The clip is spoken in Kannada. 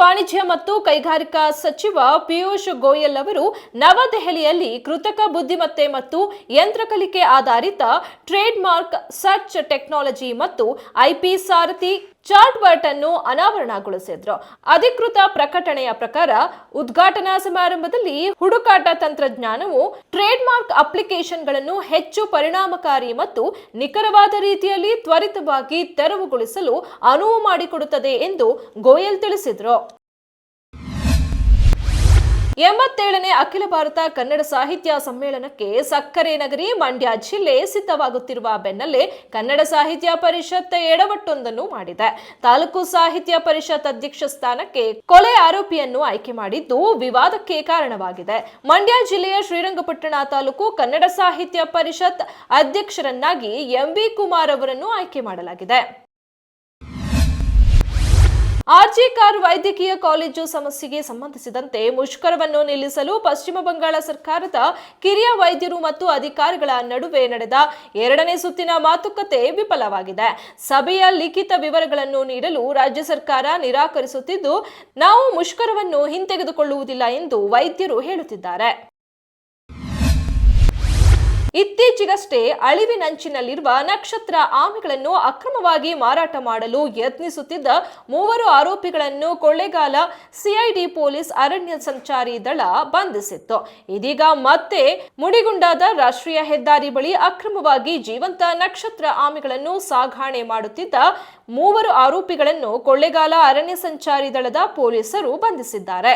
ವಾಣಿಜ್ಯ ಮತ್ತು ಕೈಗಾರಿಕಾ ಸಚಿವ ಪಿಯೂಷ್ ಗೋಯಲ್ ಅವರು ನವದೆಹಲಿಯಲ್ಲಿ ಕೃತಕ ಬುದ್ಧಿಮತ್ತೆ ಮತ್ತು ಯಂತ್ರ ಕಲಿಕೆ ಆಧಾರಿತ ಟ್ರೇಡ್ ಮಾರ್ಕ್ ಸರ್ಚ್ ಟೆಕ್ನಾಲಜಿ ಮತ್ತು ಐಪಿ ಸಾರಥಿ ಚಾರ್ಟ್ಬರ್ಟ್ ಅನ್ನು ಅನಾವರಣಗೊಳಿಸಿದ್ರು. ಅಧಿಕೃತ ಪ್ರಕಟಣೆಯ ಪ್ರಕಾರ ಉದ್ಘಾಟನಾ ಸಮಾರಂಭದಲ್ಲಿ ಹುಡುಕಾಟ ತಂತ್ರಜ್ಞಾನವು ಟ್ರೇಡ್ ಮಾರ್ಕ್ ಅಪ್ಲಿಕೇಶನ್ಗಳನ್ನು ಹೆಚ್ಚು ಪರಿಣಾಮಕಾರಿ ಮತ್ತು ನಿಖರವಾದ ರೀತಿಯಲ್ಲಿ ತ್ವರಿತವಾಗಿ ತೆರವುಗೊಳಿಸಲು ಅನುವು ಮಾಡಿಕೊಡುತ್ತದೆ ಎಂದು ಗೋಯಲ್ ತಿಳಿಸಿದರು. 87ನೇ ಅಖಿಲ ಭಾರತ ಕನ್ನಡ ಸಾಹಿತ್ಯ ಸಮ್ಮೇಳನಕ್ಕೆ ಸಕ್ಕರೆ ನಗರಿ ಮಂಡ್ಯ ಜಿಲ್ಲೆ ಸಿದ್ಧವಾಗುತ್ತಿರುವ ಬೆನ್ನಲ್ಲೇ ಕನ್ನಡ ಸಾಹಿತ್ಯ ಪರಿಷತ್ ಎಡವಟ್ಟೊಂದನ್ನು ಮಾಡಿದೆ. ತಾಲೂಕು ಸಾಹಿತ್ಯ ಪರಿಷತ್ ಅಧ್ಯಕ್ಷ ಸ್ಥಾನಕ್ಕೆ ಕೊಲೆ ಆರೋಪಿಯನ್ನು ಆಯ್ಕೆ ಮಾಡಿದ್ದು ವಿವಾದಕ್ಕೆ ಕಾರಣವಾಗಿದೆ. ಮಂಡ್ಯ ಜಿಲ್ಲೆಯ ಶ್ರೀರಂಗಪಟ್ಟಣ ತಾಲೂಕು ಕನ್ನಡ ಸಾಹಿತ್ಯ ಪರಿಷತ್ ಅಧ್ಯಕ್ಷರನ್ನಾಗಿ ಎಂವಿ ಕುಮಾರ್ ಅವರನ್ನು ಆಯ್ಕೆ ಮಾಡಲಾಗಿದೆ. ಆರ್ಜಿ ಕಾರ್ ವೈದ್ಯಕೀಯ ಕಾಲೇಜು ಸಮಸ್ಯೆಗೆ ಸಂಬಂಧಿಸಿದಂತೆ ಮುಷ್ಕರವನ್ನು ನಿಲ್ಲಿಸಲು ಪಶ್ಚಿಮ ಬಂಗಾಳ ಸರ್ಕಾರದ ಕಿರಿಯ ವೈದ್ಯರು ಮತ್ತು ಅಧಿಕಾರಿಗಳ ನಡುವೆ ನಡೆದ 2ನೇ ಸುತ್ತಿನ ಮಾತುಕತೆ ವಿಫಲವಾಗಿದೆ. ಸಭೆಯ ಲಿಖಿತ ವಿವರಗಳನ್ನು ನೀಡಲು ರಾಜ್ಯ ಸರ್ಕಾರ ನಿರಾಕರಿಸುತ್ತಿದ್ದು, ನಾವು ಮುಷ್ಕರವನ್ನು ಹಿಂತೆಗೆದುಕೊಳ್ಳುವುದಿಲ್ಲ ಎಂದು ವೈದ್ಯರು ಹೇಳುತ್ತಿದ್ದಾರೆ. ಇತ್ತೀಚೆಗಷ್ಟೇ ಅಳಿವಿನಂಚಿನಲ್ಲಿರುವ ನಕ್ಷತ್ರ ಆಮೆಗಳನ್ನು ಅಕ್ರಮವಾಗಿ ಮಾರಾಟ ಮಾಡಲು ಯತ್ನಿಸುತ್ತಿದ್ದ 3 ಆರೋಪಿಗಳನ್ನು ಕೊಳ್ಳೇಗಾಲ ಸಿಐಡಿ ಪೊಲೀಸ್ ಅರಣ್ಯ ಸಂಚಾರಿ ದಳ ಬಂಧಿಸಿತ್ತು. ಇದೀಗ ಮತ್ತೆ ಮುಡಿಗುಂಡಾದ ರಾಷ್ಟ್ರೀಯ ಹೆದ್ದಾರಿ ಬಳಿ ಅಕ್ರಮವಾಗಿ ಜೀವಂತ ನಕ್ಷತ್ರ ಆಮೆಗಳನ್ನು ಸಾಗಣೆ ಮಾಡುತ್ತಿದ್ದ 3 ಆರೋಪಿಗಳನ್ನು ಕೊಳ್ಳೇಗಾಲ ಅರಣ್ಯ ಸಂಚಾರಿ ದಳದ ಪೊಲೀಸರು ಬಂಧಿಸಿದ್ದಾರೆ.